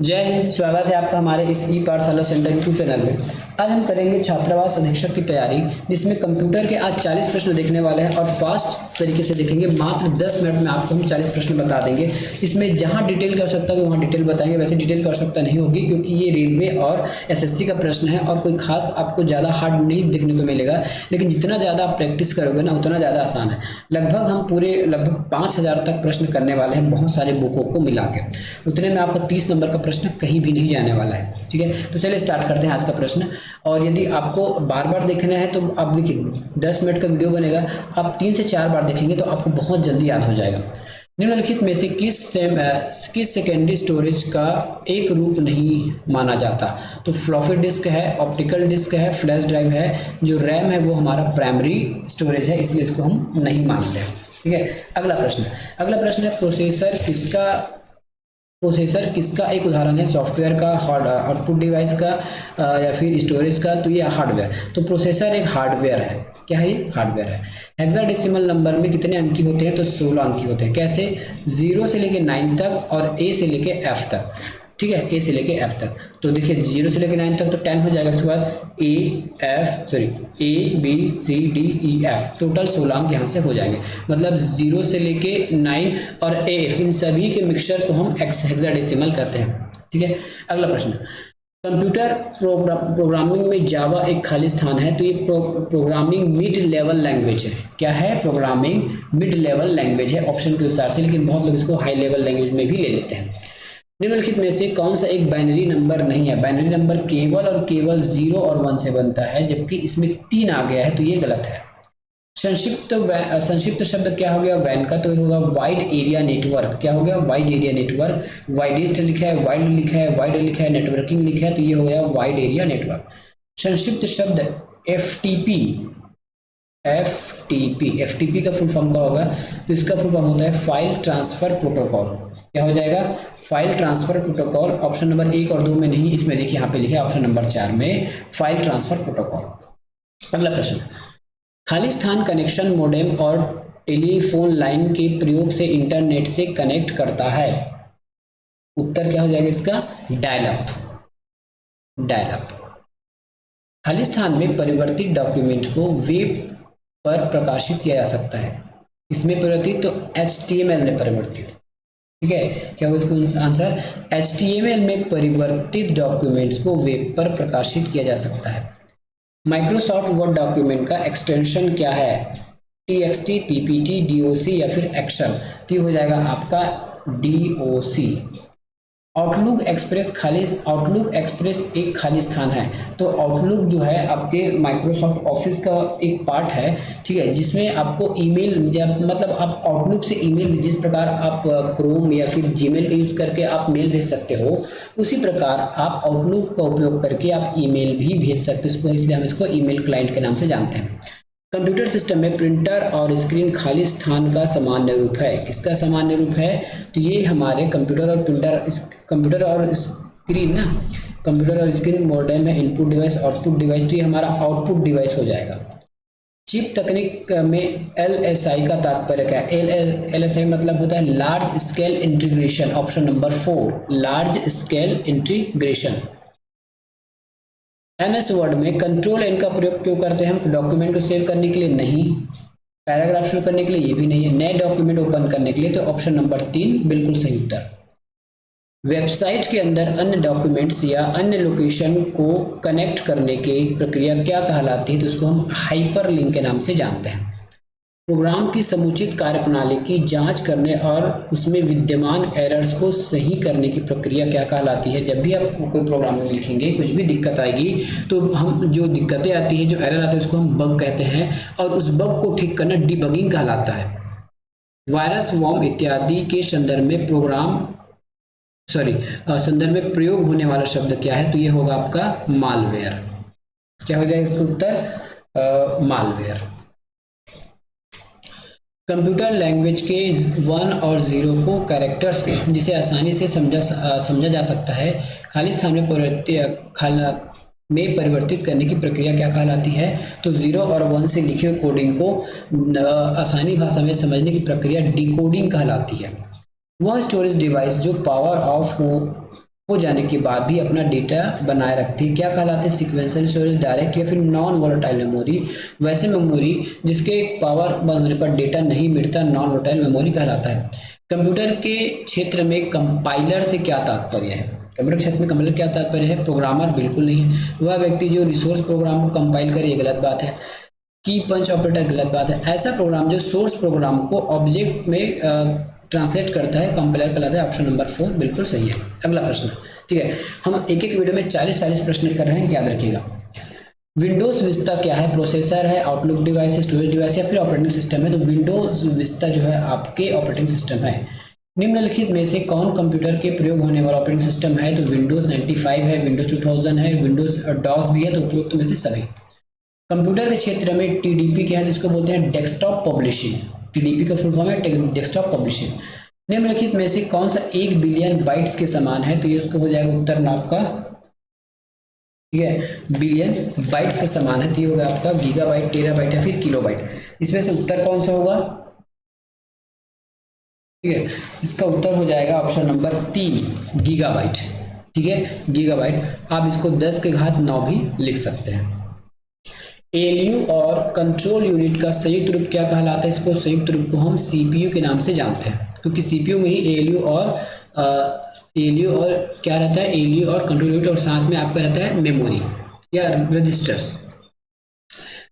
जय हिंद। स्वागत है आपका हमारे इस ई पाठशाला सेंटर यूट्यूब चैनल में। आज हम करेंगे छात्रावास अधीक्षक की तैयारी, जिसमें कंप्यूटर के आज 40 प्रश्न देखने वाले हैं और फास्ट तरीके से देखेंगे। मात्र 10 मिनट में आपको हम 40 प्रश्न बता देंगे। इसमें जहां डिटेल की आवश्यकता होगी वहां डिटेल बताएंगे। वैसे डिटेल की आवश्यकता नहीं होगी क्योंकि ये रेलवे और एसएससी का प्रश्न है और कोई खास आपको ज़्यादा हार्ड नहीं देखने को मिलेगा। लेकिन जितना ज़्यादा आप प्रैक्टिस करोगे ना उतना ज़्यादा आसान है। लगभग 5000 तक प्रश्न करने वाले हैं, बहुत सारे बुकों को मिला के। उतने में आपका 30 नंबर का प्रश्न कहीं भी नहीं जाने वाला है। ठीक है, तो चलिए स्टार्ट करते हैं आज का प्रश्न। और यदि आपको बार बार देखना है तो आप देखिए 10 मिनट का वीडियो बनेगा, आप 3 से 4 बार देखेंगे तो आपको बहुत जल्दी याद हो जाएगा। निम्नलिखित में से किस सेकेंडरी स्टोरेज का एक रूप नहीं माना जाता? तो फ्लॉपी डिस्क है, ऑप्टिकल डिस्क है, फ्लैश ड्राइव है। जो रैम है वो हमारा प्राइमरी स्टोरेज है, इसलिए इसको हम नहीं मानते हैं। ठीक है, अगला प्रश्न है प्रोसेसर किसका एक उदाहरण है? सॉफ्टवेयर का, हार्ड आउटपुट डिवाइस का, या फिर स्टोरेज का? तो ये हार्डवेयर। तो प्रोसेसर एक हार्डवेयर है। क्या है ये? हार्डवेयर है। हेक्साडेसिमल नंबर में कितने अंकी होते हैं? तो 16 अंकी होते हैं। कैसे? 0 से लेके 9 तक और ए से लेके एफ तक। ठीक है, ए से लेके एफ तक। तो देखिए 0 से लेके 9 तक तो 10 हो जाएगा। उसके बाद A B C D E F, total 16 अंक यहाँ से हो जाएंगे। मतलब 0 से लेके 9 और ए एफ, इन सभी के मिक्सचर को हम हेक्साडेसिमल कहते हैं। ठीक है, अगला प्रश्न। कंप्यूटर प्रोग्रामिंग में जावा एक खाली स्थान है, तो ये प्रोग्रामिंग मिड लेवल लैंग्वेज है। क्या है? प्रोग्रामिंग मिड लेवल लैंग्वेज है ऑप्शन के अनुसार से, लेकिन बहुत लोग इसको हाई लेवल लैंग्वेज में भी ले लेते हैं। निम्नलिखित में से कौन सा एक बाइनरी नंबर नहीं है? बाइनरी नंबर केवल 0 और 1 से बनता है, जबकि इसमें 3 आ गया है, तो ये गलत है। संक्षिप्त शब्द क्या हो गया वैन का? तो होगा वाइड एरिया नेटवर्क। क्या हो गया? Wide area network. वाइडेस्ट लिखा है, वाइड लिखा है, वाइड लिखा है, नेटवर्किंग लिखा है, तो ये हो गया वाइड एरिया नेटवर्क। संक्षिप्त शब्द एफटीपी का फुल फॉर्म क्या होगा? तो इसका फुल फॉर्म होता है फाइल ट्रांसफर प्रोटोकॉल। क्या हो जाएगा? File transfer protocol. Option number 1 और 2 में नहीं, इसमें देखिए यहाँ पे लिखे ऑप्शन नंबर 4 में फाइल ट्रांसफर प्रोटोकॉल। अगला प्रश्न। खाली स्थान कनेक्शन मोडेम और टेलीफोन लाइन के प्रयोग से इंटरनेट से कनेक्ट करता है। उत्तर क्या हो जाएगा इसका? Dial up. खाली स्थान में परिवर्तित डॉक्यूमेंट को वेब पर प्रकाशित किया जा सकता है। इसमें परिवर्तित तो HTML में परिवर्तित। ठीक है, क्या होगा इसको आंसर? HTML में परिवर्तित डॉक्यूमेंट्स को वेब पर प्रकाशित किया जा सकता है। माइक्रोसॉफ्ट वर्ड डॉक्यूमेंट का एक्सटेंशन क्या है? TXT, PPT, DOC या फिर एक्सेल? तो ये हो जाएगा आपका DOC। आउटलुक एक्सप्रेस एक खाली स्थान है। तो आउटलुक जो है आपके माइक्रोसॉफ्ट ऑफिस का एक पार्ट है। ठीक है, जिसमें आपको ईमेल, मतलब आप आउटलुक से ईमेल, जिस प्रकार आप क्रोम या फिर जीमेल का यूज़ करके आप मेल भेज सकते हो, उसी प्रकार आप आउटलुक का उपयोग करके आप ईमेल भी भेज सकते हो। इसलिए हम इसको ईमेल क्लाइंट के नाम से जानते हैं। कंप्यूटर सिस्टम में प्रिंटर और स्क्रीन खाली स्थान का सामान्य रूप है। किसका सामान्य रूप है? तो ये हमारे कंप्यूटर और स्क्रीन मॉडेम है। इनपुट डिवाइस, आउटपुट डिवाइस, तो ये हमारा आउटपुट डिवाइस हो जाएगा। चिप तकनीक में LSI का तात्पर्य क्या है? LSI मतलब होता है large scale integration. Option number 4, large scale integration. MS word में Ctrl+N का प्रयोग क्यों करते हैं हम? डॉक्यूमेंट को सेव करने के लिए नहीं, पैराग्राफ शुरू करने के लिए ये भी नहीं है, नए डॉक्यूमेंट ओपन करने के लिए। तो ऑप्शन नंबर 3 बिल्कुल सही उत्तर। वेबसाइट के अंदर अन्य डॉक्यूमेंट्स या अन्य लोकेशन को कनेक्ट करने की प्रक्रिया क्या कहलाती है? तो उसको हम हाइपरलिंक के नाम से जानते हैं। प्रोग्राम की समुचित कार्यप्रणाली की जांच करने और उसमें विद्यमान एरर्स को सही करने की प्रक्रिया क्या कहलाती है? जब भी आप कोई प्रोग्राम में लिखेंगे, कुछ भी दिक्कत आएगी तो हम जो दिक्कतें आती है, जो एरर आते हैं, उसको हम बग कहते हैं, और उस बग को ठीक करना डिबगिंग कहलाता है। वायरस, वॉर्म इत्यादि के संदर्भ में प्रयोग होने वाला शब्द क्या है? तो ये होगा आपका मालवेयर। क्या हो जाएगा इसका उत्तर? मालवेयर। कंप्यूटर लैंग्वेज के 1 और 0 को कैरेक्टर्स जिसे आसानी से समझा जा सकता है, खाली स्थान में परिवर्तित करने की प्रक्रिया क्या कहलाती है? तो 0 और 1 से लिखे हुए कोडिंग को आसानी भाषा में समझने की प्रक्रिया डिकोडिंग कहलाती है। वह स्टोरेज डिवाइस जो पावर ऑफ हो जाने के बाद भी अपना डेटा बनाए रखती है, क्या कहलाते हैं? सीक्वेंशियल स्टोरेज, डायरेक्ट या फिर नॉन वोलेटाइल मेमोरी। वैसे मेमोरी जिसके पावर बंद होने पर डेटा नहीं मिटता नॉन वोलेटाइल मेमोरी कहलाता है। कंप्यूटर के क्षेत्र में कंपाइलर से क्या तात्पर्य है? कंप्यूटर क्षेत्र में कंपाइलर क्या तात्पर्य है? प्रोग्रामर बिल्कुल नहीं है, वह व्यक्ति जो रिसोर्स प्रोग्राम को कंपाइल करे, ये गलत बात है। की पंच ऑपरेटर गलत बात है। ऐसा प्रोग्राम जो सोर्स प्रोग्राम को ऑब्जेक्ट में ट्रांसलेट करता है कंपाइलर कहलाता है। ऑप्शन नंबर 4 बिल्कुल सही है। अगला प्रश्न, ठीक है, हम एक एक वीडियो में 40-40 प्रश्न कर रहे हैं, याद रखिएगा। विंडोज विस्टा क्या है? प्रोसेसर है, आउटलुक डिवाइस है, स्टोरेज डिवाइस या फिर ऑपरेटिंग सिस्टम है? तो विंडोज विस्टा जो है आपके ऑपरेटिंग सिस्टम है। निम्नलिखित में से कौन कंप्यूटर के प्रयोग होने वाला ऑपरेटिंग सिस्टम है? तो विंडोज 95 है, विंडोज 2000 है, विंडोज डॉस भी है। तो उपरोक्त में से सभी। कंप्यूटर के क्षेत्र में टीडीपी क्या है? तो इसको बोलते हैं डेस्कटॉप पब्लिशिंग। टीडीपी का फुल फॉर्म है डेस्कटॉप पब्लिशिंग। निम्नलिखित में से कौन सा 1 बिलियन बाइट्स के समान है? तो ये उसको हो जाएगा उत्तर आपका, ठीक है, बिलियन बाइट्स के समान है। तो ये होगा आपका गीगाबाइट, टेराबाइट या फिर किलोबाइट। इसमें से उत्तर कौन सा होगा? ठीक है, इसका उत्तर हो जाएगा ऑप्शन नंबर 3 गीगाबाइट। ठीक है, गीगाबाइट। आप इसको 10 के घात 9 भी लिख सकते हैं। एएलयू और कंट्रोल यूनिट का संयुक्त रूप क्या कहलाता है? इसको संयुक्त रूप को हम सीपीयू के नाम से जानते हैं, क्योंकि सीपीयू में ही एएलयू और क्या रहता है? एएलयू और कंट्रोल यूनिट, और साथ में आपका रहता है मेमोरी या रजिस्टर्स।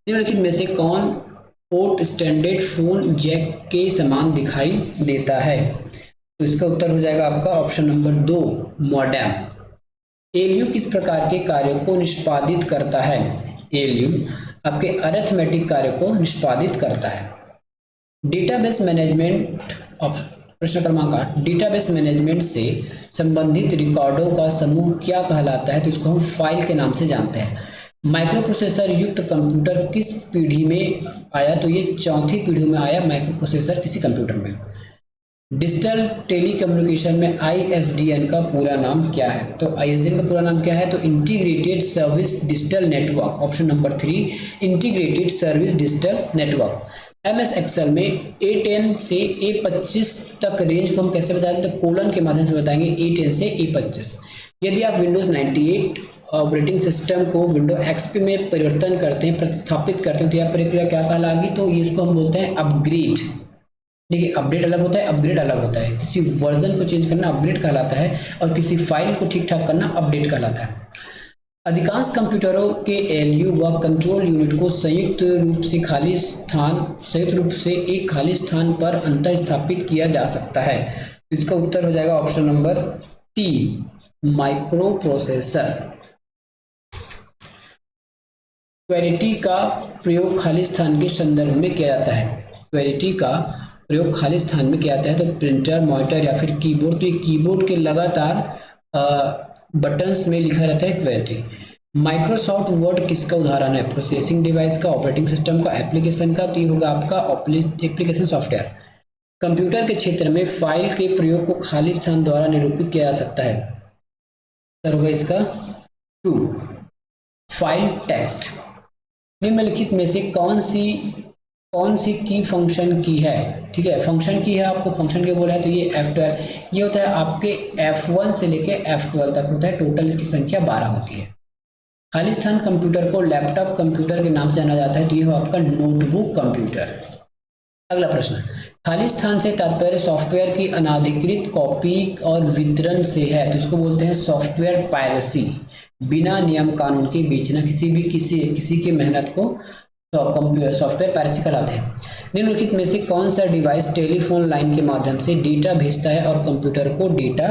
निम्नलिखित में से कौन पोर्ट स्टैंडर्ड फोन जैक के समान दिखाई देता है? तो इसका उत्तर हो जाएगा आपका ऑप्शन नंबर 2 मॉडेम। एएलयू किस प्रकार के कार्यों को निष्पादित करता है? एएलयू आपके अरिथमेटिक कार्य को निष्पादित करता है। डेटाबेस मैनेजमेंट, प्रश्न क्रमांक 8, डेटाबेस मैनेजमेंट से संबंधित रिकॉर्डों का समूह क्या कहलाता है? तो इसको हम फाइल के नाम से जानते हैं। माइक्रो प्रोसेसर युक्त कंप्यूटर किस पीढ़ी में आया? तो ये 4थी पीढ़ी में आया माइक्रो प्रोसेसर किसी कंप्यूटर में। डिजिटल टेलीकम्युनिकेशन में आईएसडीएन का पूरा नाम क्या है? तो आईएसडीएन का पूरा नाम क्या है? तो integrated service digital network. Option number 3 integrated service digital network. MS Excel में A10 से A25 तक रेंज को हम कैसे बताएं? तो कोलन के माध्यम से बताएंगे, A10 से A25। यदि आप विंडोज 98 ऑपरेटिंग सिस्टम को विंडो एक्सपी में परिवर्तन करते हैं, प्रतिस्थापित करते हैं, तो यह प्रक्रिया क्या कहलाएगी? तो इसको हम बोलते हैं अपग्रेड। देखिए, अपडेट अलग होता है, अपग्रेड अलग होता है। किसी वर्जन को चेंज करना अपग्रेड कहलाता है, और किसी फाइल को ठीक ठाक करना अपडेट कहलाता है। अधिकांश कंप्यूटरों के एएलयू व कंट्रोल यूनिट को संयुक्त रूप से एक खाली स्थान पर अंतर स्थापित किया जा सकता है। इसका उत्तर हो जाएगा ऑप्शन नंबर 3 माइक्रो प्रोसेसर। क्वेरिटी का प्रयोग खाली स्थान के संदर्भ में किया जाता है। क्वेरिटी का प्रयोग खाली स्थान में किया जाता है, तो प्रिंटर, मॉनिटर या फिर कीबोर्ड। तो ये कीबोर्ड के लगातार बटन्स में लिखा रहता है क्वेरिटी। माइक्रोसॉफ्ट वर्ड किसका उदाहरण है? प्रोसेसिंग डिवाइस का, ऑपरेटिंग सिस्टम का, एप्लीकेशन का। तो ये होगा आपका एप्लीकेशन सॉफ्टवेयर। कंप्यूटर के क्षेत्र में फाइल के प्रयोग को खाली स्थान द्वारा निरूपित किया जा सकता है। तो होगा इसका 2 फाइल टेक्स्ट। निम्नलिखित में से कौन सी की फंक्शन की है? ठीक है, फंक्शन की है, आपको फंक्शन के बोला है, तो ये F12। ये होता है आपके F1 से लेके F12 तक होता है, टोटल इसकी संख्या 12 होती है। खाली स्थान कंप्यूटर को लैपटॉप कंप्यूटर के नाम से जाना जाता है, तो ये हो आपका नोटबुक कंप्यूटर। अगला प्रश्न, खाली स्थान से तात्पर्य सॉफ्टवेयर की अनाधिकृत कॉपी और वितरण से है, तो इसको बोलते हैं सॉफ्टवेयर पायरेसी। बिना नियम कानून के बेचना, किसी की मेहनत को सॉफ्टवेयर पायरेसी कहलाते हैं। निम्नलिखित में से कौन सा डिवाइस टेलीफोन लाइन के माध्यम से डेटा भेजता है और कंप्यूटर को डेटा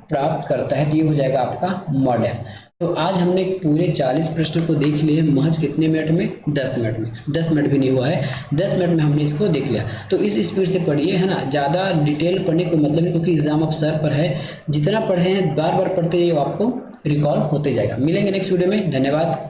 प्राप्त करता है? तो ये हो जाएगा आपका मॉडेम। तो आज हमने पूरे 40 प्रश्न को देख लिए महज कितने मिनट में? 10 मिनट में। 10 मिनट भी नहीं हुआ है, 10 मिनट में हमने इसको देख लिया। तो इस स्पीड से पढ़िए, है ना, ज़्यादा डिटेल पढ़ने को मतलब नहीं, क्योंकि एग्जाम अब सर पर है। जितना पढ़े हैं बार बार पढ़ते ही आपको रिकॉल होते जाएगा। मिलेंगे नेक्स्ट वीडियो में, धन्यवाद।